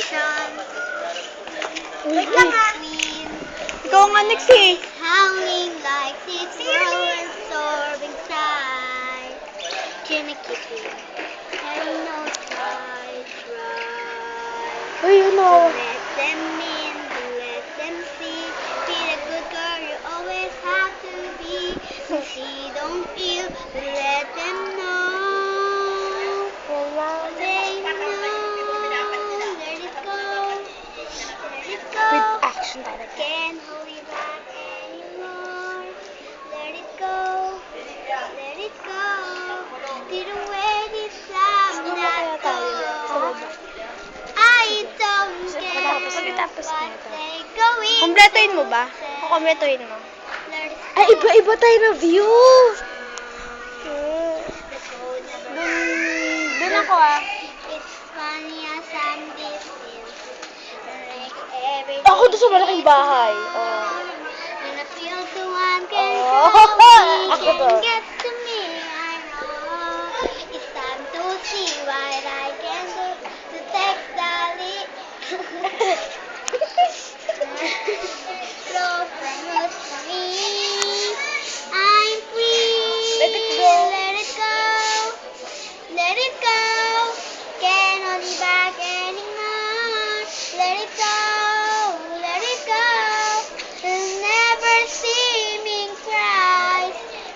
ocean. Wait lang ah. Ikaw nga next eh. Howling like this world absorbing tide. Gonna keep you. Having no try. Uy, ano? Let them in, let them see. Be the good girl you always have to be. When she don't feel, let them know. They know. Let it go. Let it go. With action talaga. Can't hold it back anymore. Let it go. Let it go. Didn't wait this time that go. I don't care Pagkatapos what nito. they going. Kompletoin mo ba? O kompletoin mo? Let it Ay, go. iba-iba tayo na view! Dun ako ah. It's funny as I'm different. Like everything. Ako doon sa malaking bahay. Oh. And I feel the one can Oh. Ako can to. get to me. I know it's time to see what I can do to take the lead. Flow from us to me. I'm free. Let it go. Let it go. Let it go. Can't hold it back anymore. Let it go. Let it go. You'll never see me cry.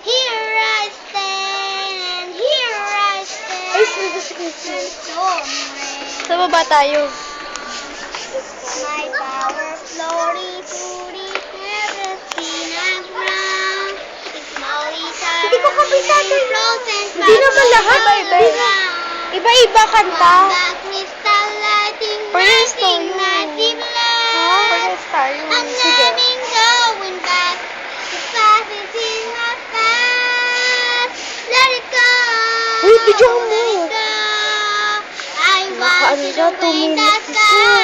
Here I stand and here I stand. Ay, sino si Christy? And storm rain. Sa baba tayo. My power floating through the heavens and ground. It's Molly Hindi ko kabisado yun. frozen Hindi naman lahat. Iba-iba kanta. The crystal lighting, Praise to lighting, you. lighting Ha? light. Praise tayo. I'm Sige. never going back. The path is in my past. Let it go. Uy, video mo. Let it go. I want Nakaano to siya, the 2 wind minutes that siya.